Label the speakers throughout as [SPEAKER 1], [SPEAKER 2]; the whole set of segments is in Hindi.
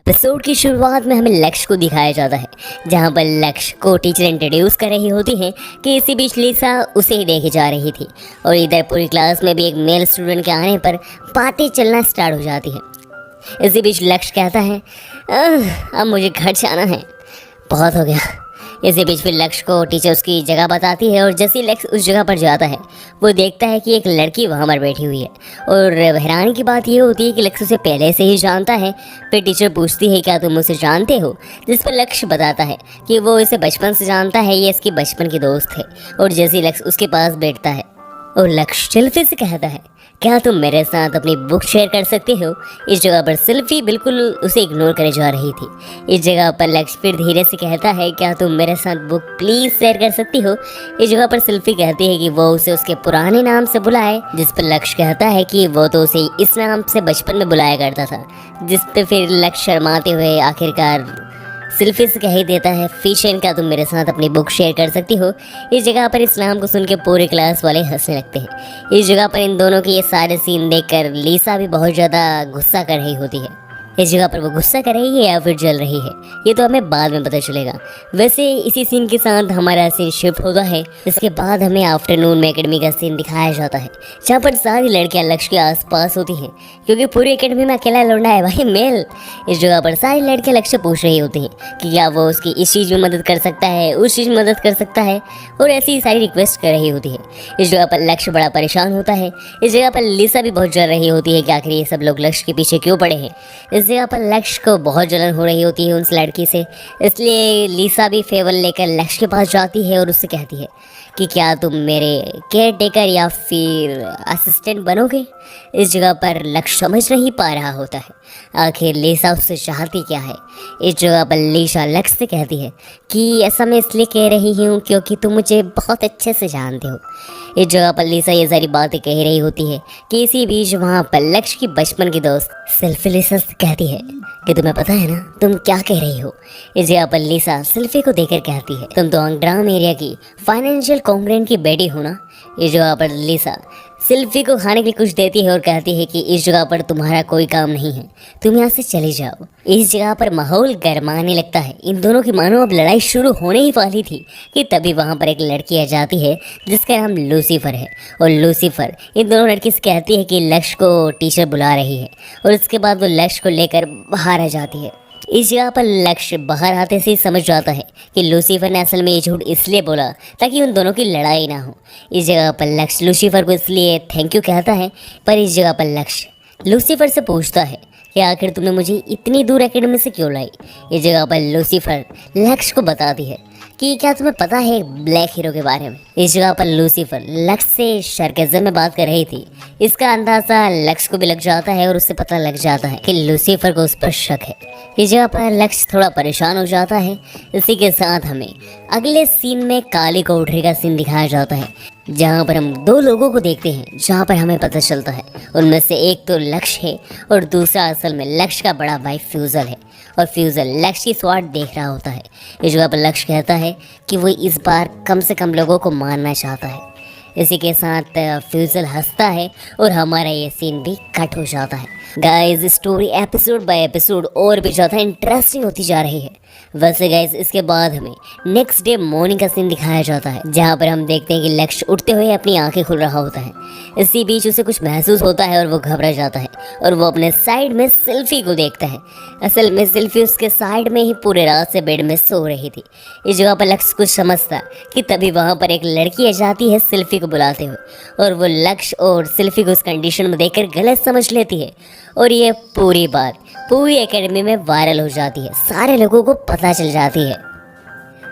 [SPEAKER 1] एपिसोड की शुरुआत में हमें लक्ष्य को दिखाया जाता है, जहां पर लक्ष्य को टीचर इंट्रोड्यूस कर रही होती है कि इसी बीच लिसा उसे ही देखे जा रही थी और इधर पूरी क्लास में भी एक मेल स्टूडेंट के आने पर बातें चलना स्टार्ट हो जाती है। इसी बीच लक्ष्य कहता है अब मुझे घर जाना है, बहुत हो गया। इसी बीच फिर लक्ष्य को टीचर उसकी जगह बताती है और जैसे ही लक्ष्य उस जगह पर जाता है वो देखता है कि एक लड़की वहाँ पर बैठी हुई है और हैरानी की बात ये होती है कि लक्ष्य उसे पहले से ही जानता है। फिर टीचर पूछती है क्या तुम उसे जानते हो, जिस पर लक्ष्य बताता है कि वो इसे बचपन से जानता है, ये इसकी बचपन की दोस्त है। और जैसे ही लक्ष्य उसके पास बैठता है और लक्ष्य चिल्फी से कहता है क्या तुम मेरे साथ अपनी बुक शेयर कर सकते हो। इस जगह पर सिल्फी बिल्कुल उसे इग्नोर करे जा रही थी। इस जगह पर लक्ष्य फिर धीरे से कहता है क्या तुम मेरे साथ बुक प्लीज शेयर कर सकती हो। इस जगह पर सिल्फी कहती है कि वो उसे उसके पुराने नाम से बुलाए, जिस पर लक्ष्य कहता है कि वो तो उसे इस नाम से बचपन में बुलाया करता था। जिस पे फिर लक्ष्य शर्माते हुए आखिरकार सिल्फी से कह ही देता है फीशन क्या तुम मेरे साथ अपनी बुक शेयर कर सकती हो। इस जगह पर इस नाम को सुन के पूरे क्लास वाले हंसने लगते हैं। इस जगह पर इन दोनों के ये सारे सीन देखकर लिसा भी बहुत ज़्यादा गुस्सा कर रही होती है। इस जगह पर वो गुस्सा कर रही है या फिर जल रही है ये तो हमें बाद में पता चलेगा। वैसे इसी सीन के साथ हमारा सीन शिफ्ट होता है। इसके बाद हमें आफ्टरनून में एकेडमी का सीन दिखाया जाता है, जहाँ पर सारी लड़कियां लक्ष्य के आसपास होती हैं क्योंकि पूरी एकेडमी में अकेला लौंडा है भाई मेल। इस जगह पर सारी लड़कियां लक्ष्य पूछ रही होती हैं कि क्या वो उसकी इस चीज़ में मदद कर सकता है, उस चीज़ में मदद कर सकता है और ऐसी सारी रिक्वेस्ट कर रही होती है। इस जगह पर लक्ष्य बड़ा परेशान होता है। इस जगह पर लिसा भी बहुत जल रही होती है कि आखिर ये सब लोग लक्ष्य के पीछे क्यों पड़े हैं। इस जगह पर लक्ष्य को बहुत जलन हो रही होती है उस लड़की से, इसलिए लिसा भी फेवर लेकर लक्ष्य के पास जाती है और उससे कहती है कि क्या तुम मेरे केयर टेकर या फिर असिस्टेंट बनोगे। इस जगह पर लक्ष्य समझ नहीं पा रहा होता है आखिर लिसा उससे चाहती क्या है। इस जगह पर लिसा लक्ष्य से कहती है कि ऐसा मैं इसलिए कह रही हूँ क्योंकि तुम मुझे बहुत अच्छे से जानते हो। इस जगह पर लिसा ये सारी बातें कह रही होती है कि इसी बीच वहाँ पर लक्ष्य की बचपन की दोस्त सेल्फी लिसा से कहती है कि तुम्हें पता है ना तुम क्या कह रही हो। इस जगह पर लिसा सेल्फी को देखकर कहती है तुम तो अंग्राम एरिया की फाइनेंशियल कॉन्ग्रेंट की बेटी हो ना। इस जगह पर लिसा सेल्फी को खाने के लिए कुछ देती है और कहती है कि इस जगह पर तुम्हारा कोई काम नहीं है, तुम यहाँ से चले जाओ। इस जगह पर माहौल गरमाने लगता है। इन दोनों की मानो अब लड़ाई शुरू होने ही वाली थी कि तभी वहाँ पर एक लड़की आ जाती है जिसका नाम लूसीफर है। और लूसीफर इन दोनों लड़की से कहती है कि लक्ष्य को टीचर बुला रही है और उसके बाद वो लक्ष्य को लेकर बाहर आ जाती है। इस जगह पर लक्ष्य बाहर आते से ही समझ जाता है कि लूसीफर ने असल में ये झूठ इसलिए बोला ताकि उन दोनों की लड़ाई ना हो। इस जगह पर लक्ष्य लूसीफर को इसलिए थैंक यू कहता है, पर इस जगह पर लक्ष्य लूसीफर से पूछता है कि आखिर तुमने मुझे इतनी दूर एकेडमी से क्यों लाई। इस जगह पर लूसीफर लक्ष्य को बताती है कि क्या तुम्हें पता है ब्लैक हीरो के बारे में। इस जगह पर लूसीफर लक्ष्य से सरकाज़म में बात कर रही थी। इसका अंदाज़ा लक्ष्य को भी लग जाता है और उससे पता लग जाता है कि लूसीफर को उस पर शक है। इस जगह पर लक्ष्य थोड़ा परेशान हो जाता है। इसी के साथ हमें अगले सीन में काली कोठरी का सीन दिखाया जाता है, जहाँ पर हम दो लोगों को देखते हैं, जहाँ पर हमें पता चलता है उनमें से एक तो लक्ष्य है और दूसरा असल में लक्ष्य का बड़ा भाई फ्यूजल है और फ्यूजल लक्ष्य की स्वाट देख रहा होता है। इस जगह पर लक्ष्य कहता है कि वो इस बार कम से कम लोगों को मारना चाहता है। इसी के साथ फ्यूजल हंसता है और हमारा ये सीन भी कट हो जाता है। Guys story episode by episode और भी ज़्यादा इंटरेस्टिंग होती जा रही है। वैसे गाइस इसके बाद हमें नेक्स्ट डे मॉर्निंग का सीन दिखाया जाता है, जहाँ पर हम देखते हैं कि लक्ष्य उठते हुए अपनी आंखें खुल रहा होता है। इसी बीच उसे कुछ महसूस होता है और वो घबरा जाता है और वो अपने साइड में सेल्फी को देखता है। असल में सेल्फी उसके साइड में ही पूरे रात से बेड में सो रही थी। इस जगह पर लक्ष्य कुछ समझता कि तभी वहाँ पर एक लड़की आ जाती है सेल्फी को बुलाते हुए और वो लक्ष्य और सेल्फी को उस कंडीशन में देखकर गलत समझ लेती है और ये पूरी बात पूरी एकेडमी में वायरल हो जाती है, सारे लोगों को पता चल जाती है।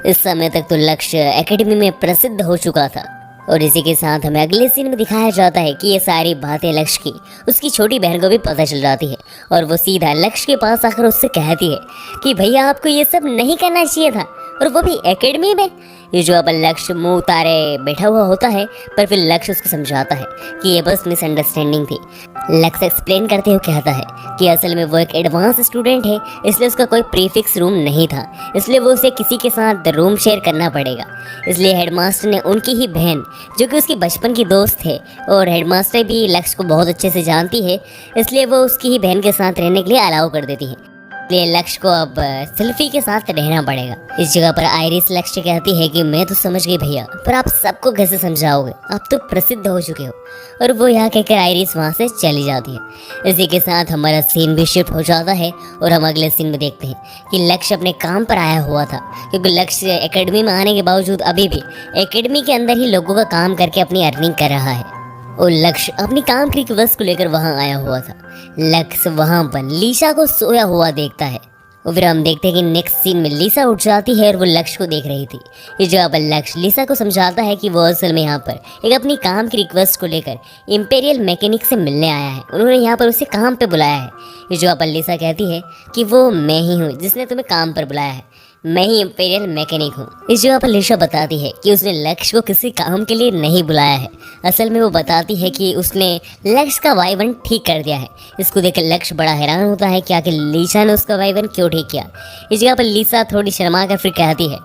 [SPEAKER 1] इस समय तक तो लक्ष्य एकेडमी में प्रसिद्ध हो चुका था और इसी के साथ हमें अगले सीन में दिखाया जाता है कि ये सारी बातें लक्ष्य की उसकी छोटी बहन को भी पता चल जाती है और वो सीधा लक्ष्य के पास आकर उससे कहती है कि भैया आपको ये सब नहीं करना चाहिए था और वो भी एकेडमी में। ये जो अब लक्ष्य मुंह उतारे बैठा हुआ होता है, पर फिर लक्ष्य उसको समझाता है कि ये बस मिसअंडरस्टैंडिंग थी। लक्ष्य एक्सप्लेन करते हुए कहता है कि असल में वो एक एडवांस स्टूडेंट है, इसलिए उसका कोई प्रीफिक्स रूम नहीं था, इसलिए वो उसे किसी के साथ रूम शेयर करना पड़ेगा। इसलिए हेडमास्टर ने उनकी ही बहन, जो कि उसकी बचपन की दोस्त है और हेडमास्टर भी लक्ष्य को बहुत अच्छे से जानती है, इसलिए वो उसकी ही बहन के साथ रहने के लिए अलाउ कर देती है। इसलिए लक्ष्य को अब सेल्फी के साथ रहना पड़ेगा। इस जगह पर आयरिस लक्ष्य से कहती है कि मैं तो समझ गई भैया, पर आप सबको कैसे समझाओगे, आप तो प्रसिद्ध हो चुके हो। और वो यहाँ कहकर आयरिस वहाँ से चली जाती है। इसी के साथ हमारा सीन भी शिफ्ट हो जाता है और हम अगले सीन में देखते हैं कि लक्ष्य अपने काम पर आया हुआ था, क्योंकि लक्ष्य एकेडमी में आने के बावजूद अभी भी एकेडमी के अंदर ही लोगों का काम करके अपनी अर्निंग कर रहा है। और लक्ष्य अपनी काम की रिक्वेस्ट को लेकर वहां आया हुआ था। लक्ष्य वहां पर लीसा को सोया हुआ देखता है और फिर हम देखते हैं कि नेक्स्ट सीन में लीसा उठ जाती है और वो लक्ष्य को देख रही थी। इस जगह पर लक्ष्य लीसा को समझाता है कि वो असल में यहाँ पर एक अपनी काम की रिक्वेस्ट को लेकर इंपीरियल मैकेनिक से मिलने आया है। उन्होंने यहाँ पर उसे काम पे बुलाया है। इस जगह पर लीसा कहती है कि वो मैं ही हूँ जिसने तुम्हें काम पर बुलाया है, मैं ही इंपीरियल मैकेनिक हूँ। इस जगह पर लीसा बताती है कि उसने लक्ष्य को किसी काम के लिए नहीं बुलाया है। असल में वो बताती है कि उसने लक्ष्य का वाइवन ठीक कर दिया है। इसको देखकर लक्ष्य बड़ा हैरान होता है कि आखिर लीसा ने उसका वाइवन क्यों ठीक किया। इस जगह पर लीसा थोड़ी शर्मा कर फिर कहती है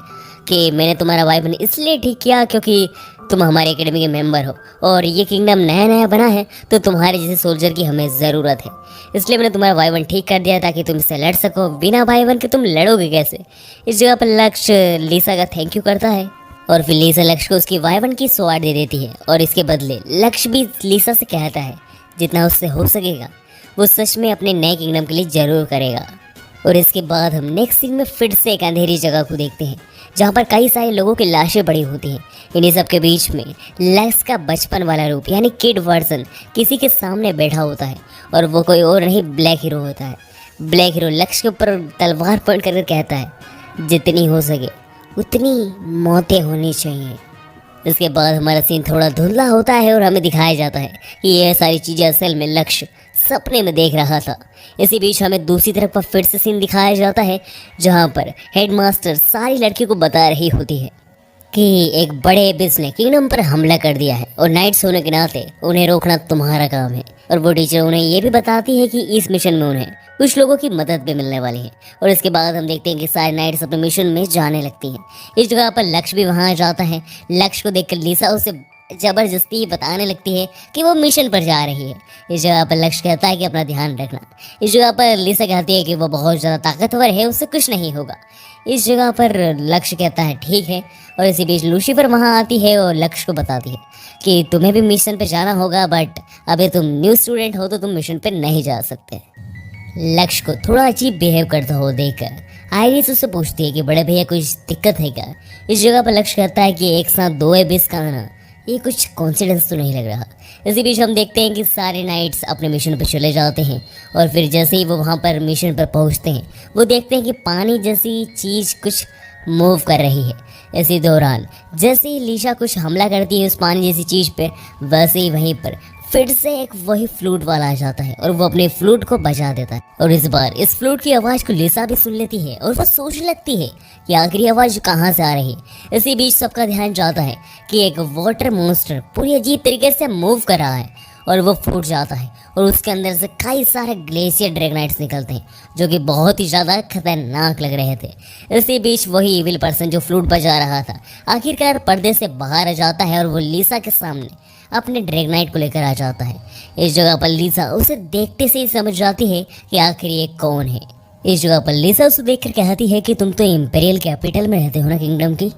[SPEAKER 1] कि मैंने तुम्हारा वाइवन इसलिए ठीक किया क्योंकि तुम हमारे एकेडमी के मेंबर हो और ये किंगडम नया नया बना है, तो तुम्हारे जैसे सोल्जर की हमें ज़रूरत है। इसलिए मैंने तुम्हारा वाइवन ठीक कर दिया ताकि तुम इससे लड़ सको। बिना वाइवन के तुम लड़ोगे कैसे। इस जगह पर लक्ष्य लीसा का थैंक यू करता है और फिर लीसा लक्ष्य को उसकी वाइवन की स्वाड दे देती है। और इसके बदले लक्ष्य भी लीसा से कहता है जितना उससे हो सकेगा वो सच में अपने नए किंगडम के लिए ज़रूर करेगा। और इसके बाद हम नेक्स्ट सीन में फिर से एक अंधेरी जगह को देखते हैं जहाँ पर कई सारे लोगों की लाशें पड़ी होती हैं। इन्हीं सब के बीच में लक्ष्य का बचपन वाला रूप यानी किड वर्जन किसी के सामने बैठा होता है और वो कोई और नहीं ब्लैक हीरो होता है। ब्लैक हीरो लक्ष्य के ऊपर तलवार पॉइंट कर कहता है जितनी हो सके उतनी मौतें होनी चाहिए। इसके बाद हमारा सीन थोड़ा धुंधला होता है और हमें दिखाया जाता है कि यह सारी चीज़ें असल में लक्ष्य सपने में देख रहा था। इसी बीच हमें दूसरी तरफ पर फिर से सीन दिखाया जाता है जहाँ पर हेडमास्टर सारी लड़कियों को बता रही होती है कि एक बड़े एबिस ने किंगडम पर हमला कर दिया है और नाइट्स होने के नाते उन्हें रोकना तुम्हारा काम है। और वो टीचर उन्हें ये भी बताती है कि इस मिशन में उन्हें कुछ लोगों की मदद भी मिलने वाली है। और इसके बाद हम देखते हैं कि सारे नाइट्स अपने मिशन में जाने लगती हैं। इस जगह पर लक्ष्य भी वहाँ जाता है। लक्ष्य को देखकर लीसा उसे जबरदस्ती बताने लगती है कि वो मिशन पर जा रही है। इस जगह पर लक्ष्य कहता है कि अपना ध्यान रखना। इस जगह पर लीसा कहती है कि वो बहुत ज़्यादा ताकतवर है, उससे कुछ नहीं होगा। इस जगह पर लक्ष्य कहता है ठीक है। और इसी बीच लूसीफर वहाँ आती है और लक्ष्य को बताती है कि तुम्हें भी मिशन पर जाना होगा, बट अभी तुम न्यू स्टूडेंट हो तो तुम मिशन पर नहीं जा सकते। लक्ष्य को थोड़ा अजीब बिहेव करता हो देखकर आयरिस उससे पूछती है कि बड़े भैया कुछ दिक्कत है क्या। इस जगह पर लक्ष्य कहता है कि एक साथ दो एबिस का आना ये कुछ कॉन्सिडेंस तो नहीं लग रहा। इसी बीच हम देखते हैं कि सारे नाइट्स अपने मिशन पर चले जाते हैं और फिर जैसे ही वो वहाँ पर मिशन पर पहुँचते हैं वो देखते हैं कि पानी जैसी चीज़ कुछ मूव कर रही है। इसी दौरान जैसे ही लीसा कुछ हमला करती है उस पानी जैसी चीज़ पे, वैसे ही वहीं पर फिर से एक वही फ्लूट वाला आ जाता है और वो अपने फ्लूट को बजा देता है। और इस बार इस फ्लूट की आवाज़ को लीसा भी सुन लेती है और वो सोचने लगती है कि आखिरी आवाज़ कहाँ से आ रही है। इसी बीच सबका ध्यान जाता है कि एक वाटर मॉन्स्टर पूरी अजीब तरीके से मूव कर रहा है और वो फूट जाता है और उसके अंदर से कई सारे ग्लेशियर ड्रैगनाइट्स निकलते हैं जो कि बहुत ही ज़्यादा खतरनाक लग रहे थे। इसी बीच वही इविल पर्सन जो फ्लूट बजा रहा था आखिरकार पर्दे से बाहर आ जाता है और वो लीसा के सामने अपने ड्रैगनाइट को लेकर आ जाता है। इस जगह पर लीसा उसे देखते से ही समझ जाती है कि आखिर ये कौन है। इस जगह पर लीसा उसे देखकर कहती है कि तुम तो इंपीरियल कैपिटल में रहते हो ना किंगडम की।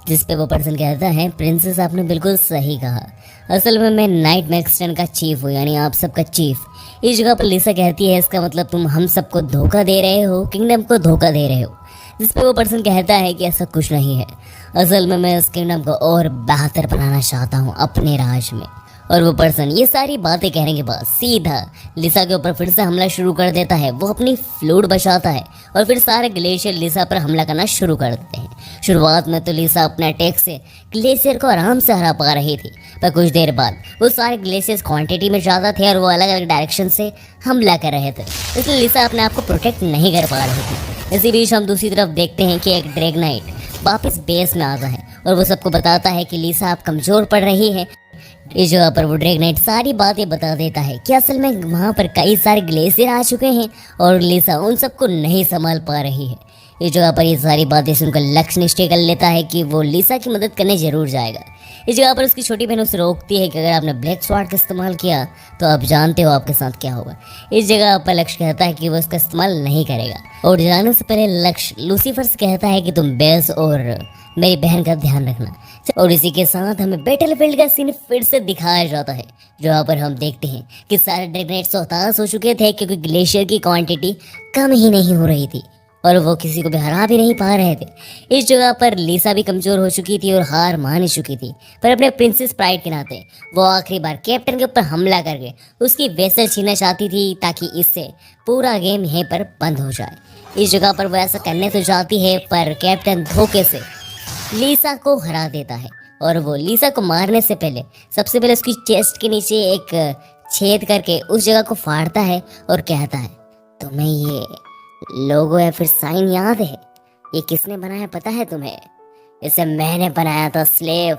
[SPEAKER 1] जिस पे वो पर्सन कहता है प्रिंसेस आपने बिल्कुल सही कहा, असल में मैं नाइट मैक्सटन का चीफ हूँ, यानी आप सबका चीफ। इस जगह पर लीसा कहती है इसका मतलब तुम हम सबको धोखा दे रहे हो, किंगडम को धोखा दे रहे हो। जिस पे वो पर्सन कहता है कि ऐसा कुछ नहीं है, असल में मैं इस किंगडम को और बेहतर बनाना चाहता हूँ अपने राज में। और वो पर्सन ये सारी बातें कहने के बाद सीधा लीसा के ऊपर फिर से हमला शुरू कर देता है। वो अपनी फ्लूट बचाता है और फिर सारे ग्लेशियर लीसा पर हमला करना शुरू कर देते हैं। शुरुआत में तो लीसा अपने अटैक से ग्लेशियर को आराम से हरा पा रही थी, पर कुछ देर बाद वो सारे ग्लेशियर्स क्वांटिटी में ज़्यादा थे और वो अलग अलग डायरेक्शन से हमला कर रहे थे, इसलिए लीसा अपने आप को प्रोटेक्ट नहीं कर पा रही थी। इसी बीच हम दूसरी तरफ देखते हैं कि एक ड्रैगनाइट वापस बेस में आता है और वो सबको बताता है कि लीसा आप कमज़ोर पड़ रही है, इस जगह पर वो ड्रैगनाइट सारी बातें बता देता है कि असल में वहाँ पर कई सारे ग्लेशियर आ चुके हैं और लिसा उन सबको नहीं संभाल पा रही है। इस जगह पर ये सारी बातें सुनकर लक्ष्य निश्चय कर लेता है कि वो लिसा की मदद करने जरूर जाएगा। इस जगह पर उसकी छोटी बहन उसे रोकती है कि अगर आपने ब्लैक स्वॉर्ड का इस्तेमाल किया तो आप जानते हो आपके साथ क्या होगा। इस जगह पर लक्ष्य कहता है कि वो इसका इस्तेमाल नहीं करेगा और जाने से पहले लक्ष्य लूसीफर से कहता है कि तुम बेस और मेरी बहन का ध्यान रखना। और इसी के साथ हमें बैटलफील्ड का सीन फिर से दिखाया जाता है, जहाँ पर हम देखते हैं कि सारे ड्रैगनाइट्स हताश हो चुके थे क्योंकि ग्लेशियर की क्वांटिटी कम ही नहीं हो रही थी और वो किसी को भी हरा भी नहीं पा रहे थे। इस जगह पर लिसा भी कमजोर हो चुकी थी और हार मान चुकी थी, पर अपने प्रिंसेस प्राइड के नाते वो आखिरी बार कैप्टन के ऊपर हमला करके उसकी वेसल छीनना चाहती थी ताकि इससे पूरा गेम यहीं पर बंद हो जाए। इस जगह पर वो ऐसा करने तो चाहती है पर कैप्टन धोखे से लिसा को हरा देता है और वो लिसा को मारने से पहले सबसे पहले उसकी चेस्ट के नीचे एक छेद करके उस जगह को फाड़ता है और कहता है, तुम्हें ये लोगो या फिर साइन याद है? ये किसने बनाया पता है तुम्हें? इसे मैंने बनाया था स्लेव।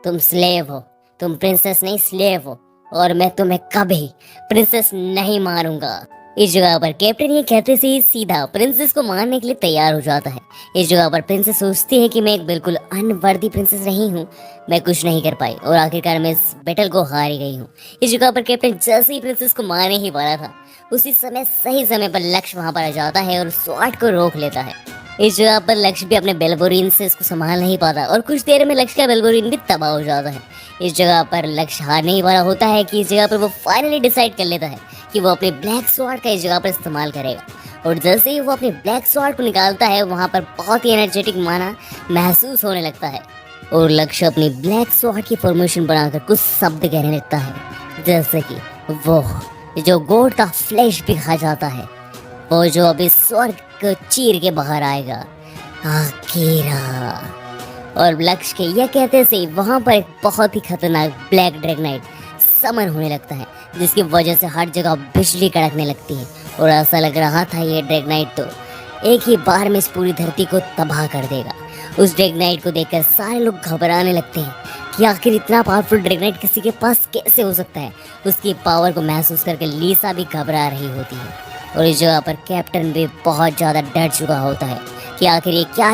[SPEAKER 1] तुम स्लेव हो, तुम प्रिंसेस नहीं स्लेव हो और मैं तुम्हें कभी प्रिंसेस नहीं मारूंगा। इस जगह पर कैप्टन ये कहते से ही सीधा प्रिंसेस को मारने के लिए तैयार हो जाता है। इस जगह पर प्रिंसेस सोचती है कि मैं एक बिल्कुल अनवर्दी प्रिंसेस रही हूँ, मैं कुछ नहीं कर पाई और आखिरकार मैं इस बैटल को हारी गई हूँ। इस जगह पर कैप्टन जैसे ही प्रिंसेस को मारने ही वाला था उसी समय सही समय पर लक्ष्य वहां पर आ जाता है और स्वॉर्ड को रोक लेता है। इस जगह पर लक्ष्य भी अपने बेलबोरिन से इसको संभाल नहीं पाता और कुछ देर में लक्ष्य का बेलबोरिन भी तबाह हो जाता है। इस जगह पर लक्ष्य हार नहीं वाला होता है कि इस जगह पर वो फाइनली डिसाइड कर लेता है कि वो अपने ब्लैक स्वॉर्ड का इस जगह पर इस्तेमाल करेगा और जैसे ही वो अपने ब्लैक स्वॉर्ड को निकालता है वहां पर बहुत ही एनर्जेटिक माना महसूस होने लगता है और लक्ष्य अपनी ब्लैक स्वॉर्ड की फॉर्मेशन बनाकर कुछ शब्द कहने लगता है, जैसे कि वो जो गॉड का फ्लैश भी खा जाता है, वो जो अभी स्वर्ग को चीर के बाहर आएगा, आकीरा। और लक्ष्य के यह कहते से वहां पर एक बहुत ही खतरनाक ब्लैक ड्रैगनाइट समन होने लगता है जिसकी वजह से हर जगह बिजली कड़कने लगती है और ऐसा लग रहा था ये ड्रैगनाइट तो एक ही बार में इस पूरी धरती को तबाह कर देगा। उस ड्रैगनाइट को देखकर सारे लोग घबराने लगते हैं कि आखिर इतना पावरफुल ड्रैगनाइट किसी के पास कैसे हो सकता है। उसकी पावर को महसूस करके लिसा भी घबरा रही होती है और इस जगह पर कैप्टन भी बहुत ज़्यादा डर चुका होता है कि आखिर ये क्या